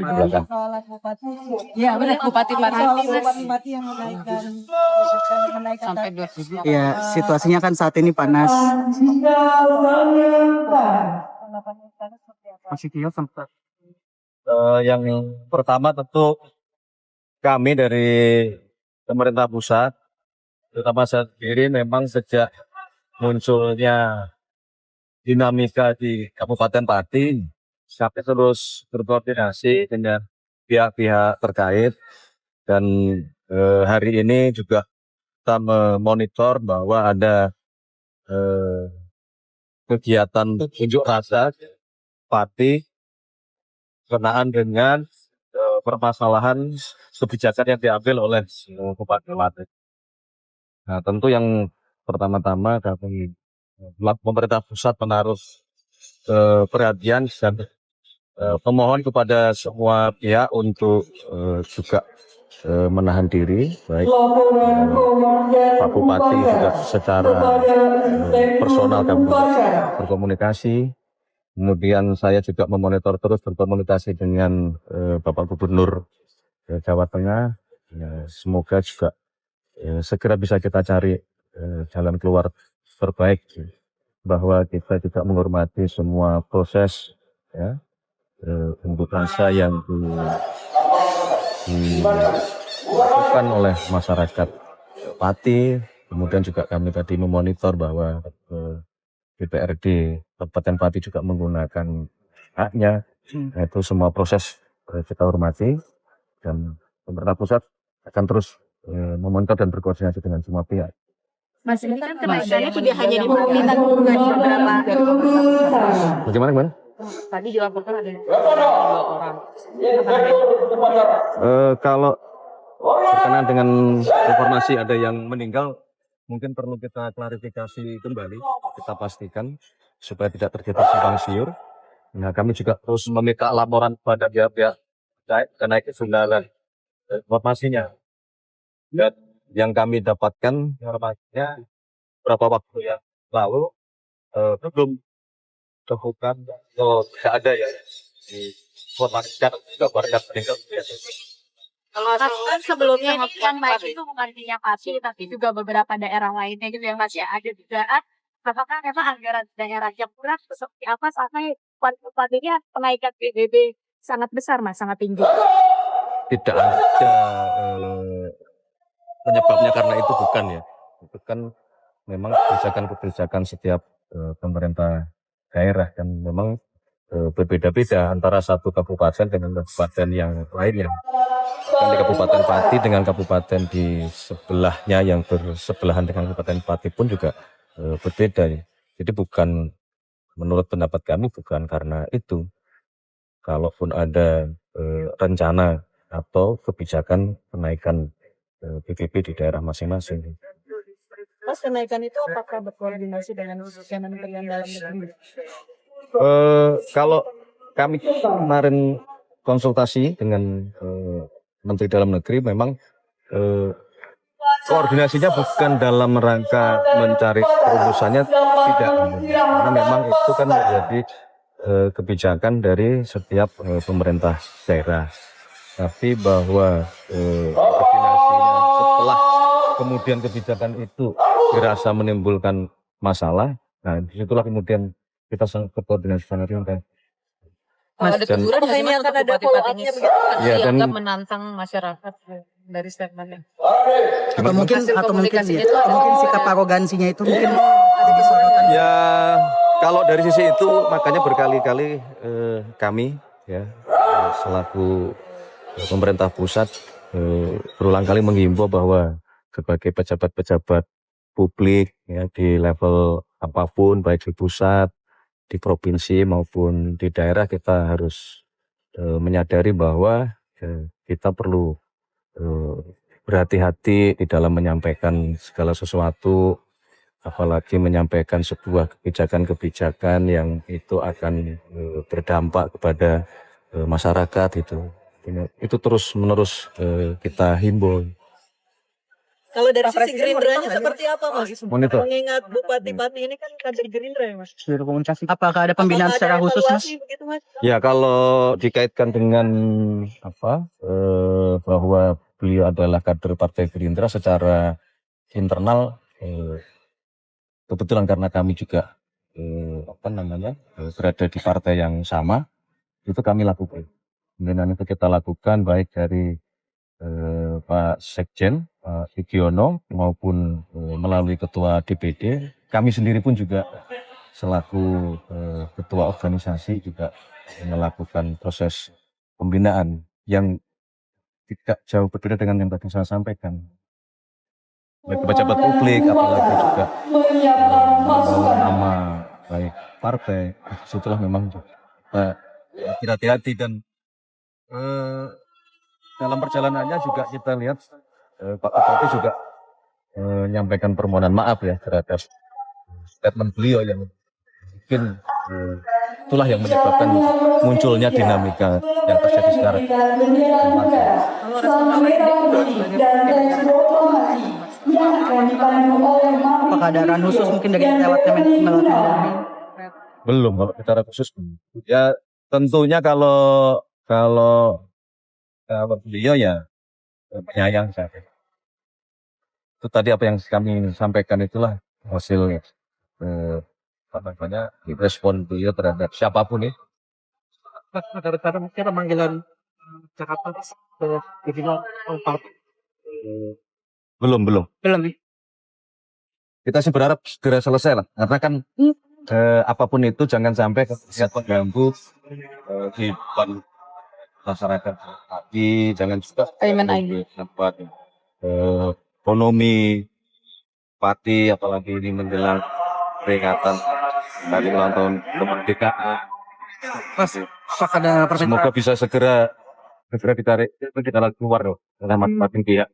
belakang. Iya benar Bupati Bupati yang menaikkan sampai 2 Ya, situasinya kan saat ini panas. Masih Tio sempat. Yang pertama tentu kami dari pemerintah pusat, terutama saya sendiri memang sejak munculnya dinamika di Kabupaten Pati, kami terus berkoordinasi dengan pihak-pihak terkait dan hari ini juga kita memonitor bahwa ada kegiatan unjuk rasa Pati berkenaan dengan permasalahan kebijakan yang diambil oleh Bupati Pati. Nah, tentu yang pertama-tama kami pemerintah pusat menaruh perhatian dan memohon kepada semua pihak untuk juga menahan diri, baik Pak Bupati juga secara personal kami berkomunikasi. Kemudian saya juga memonitor terus berkomunikasi dengan Bapak Gubernur Jawa Tengah. Ya, semoga juga segera bisa kita cari jalan keluar terbaik, bahwa kita juga menghormati semua proses ya unjuk rasa yang dilakukan oleh masyarakat Pati. Kemudian juga kami tadi memonitor bahwa DPRD Kabupaten Pati juga menggunakan haknya. Nah, itu semua proses kita hormati, dan pemerintah pusat akan terus memonitor dan berkoordinasi dengan semua pihak. Mas, ini kan kenaikannya tidak hanya di Bintang juga di beberapa. Bagaimana? Tadi dilaporkan ada 2 orang. Kalau berkenaan dengan informasi ada yang meninggal, mungkin perlu kita klarifikasi kembali, kita pastikan supaya tidak terjadi simpang siur. Nah, kami juga terus meminta laporan kepada pihak-pihak terkait karena itu sudah informasinya. Dan yang kami dapatkan informasinya beberapa waktu yang lalu belum temukan atau tidak ada ya diinformasikan juga warga meninggal. Kalau sebelumnya ini yang naik itu bukan hanya Pati, tapi juga beberapa daerah lainnya gitu yang masih ada dugaan. Apakah memang anggaran daerahnya kurang? Seperti apa sampai Pati-Patinya penaikan PBB sangat besar, Mas, sangat tinggi? Tidak ada penyebabnya karena itu bukan ya. Itu kan memang kebijakan-kebijakan setiap pemerintah daerah kan memang berbeda-beda antara satu kabupaten dengan kabupaten yang lainnya. Kan di Kabupaten Pati dengan kabupaten di sebelahnya yang bersebelahan dengan Kabupaten Pati pun juga berbeda ya. Jadi bukan, menurut pendapat kami bukan karena itu. Kalaupun ada rencana atau kebijakan kenaikan PBB di daerah masing-masing. Mas, kenaikan itu apakah berkoordinasi dengan Kementerian Dalam Negeri? Kalau kami kemarin konsultasi dengan Menteri Dalam Negeri, memang koordinasinya bukan dalam rangka mencari perumusannya, tidak. Karena memang itu kan menjadi kebijakan dari setiap pemerintah daerah. Tapi bahwa koordinasinya setelah kemudian kebijakan itu dirasa menimbulkan masalah, nah disitulah kemudian kita berkoordinasi dengan pemerintah. Ada teguran nggak sih Mas untuk Bupati-Patinya Ya, dan dianggap menantang masyarakat dari statementnya? Atau mungkin sikap arogansinya itu mungkin jadi sorotan. Ya, kalau dari sisi itu makanya berkali-kali kami ya selaku pemerintah pusat berulang kali menghimbau bahwa sebagai pejabat-pejabat publik ya di level apapun, baik di pusat, di provinsi maupun di daerah, kita harus menyadari bahwa kita perlu berhati-hati di dalam menyampaikan segala sesuatu, apalagi menyampaikan sebuah kebijakan-kebijakan yang itu akan berdampak kepada masyarakat itu terus menerus kita himbau. Kalau dari Pak sisi Presiden Gerindranya mau seperti apa, Mas? Monitor. Mengingat Bupati-Bupati ini kan kader Gerindra ya, Mas. Apakah ada pembinaan Apakah secara ada khusus, Mas? evaluasi begitu, Mas? Ya kalau dikaitkan dengan apa bahwa beliau adalah kader Partai Gerindra secara internal, kebetulan karena kami juga berada di partai yang sama, itu kami lakukan. Pembinaan itu kita lakukan baik dari Pak Sekjen, Pak Sugiono maupun melalui Ketua DPD. Kami sendiri pun juga selaku Ketua organisasi juga melakukan proses pembinaan yang tidak jauh berbeda dengan yang tadi saya sampaikan. Baik pejabat publik, apalagi juga membawa nama baik partai, setelah memang hati-hati dan dalam perjalanannya juga kita lihat Pak Bupati juga menyampaikan permohonan maaf ya terhadap statement beliau yang mungkin itulah yang menyebabkan munculnya dinamika yang terjadi sekarang. Apakah ada arahan khusus mungkin dari lewat Kemendagri? Belum, kalau bicara khusus belum. Ya tentunya kalau beliau ya penyayang saya. Itu tadi apa yang kami sampaikan itulah hasil respon beliau terhadap siapapun ya. Ada rencana mungkin pemanggilan Jakarta ke divisional partai. Belum. Belum. Kita sih berharap segera selesai lah, karena kan apapun itu jangan sampai mengganggu kehidupan masyarakat. Tapi jangan juga tempat ekonomi Pati, apalagi ini menjelang peringatan dari ulang tahun kemerdekaan. Mas, apakah ada Semoga bisa segera ditarik, kita keluar loh, dalam masing-masing pihak.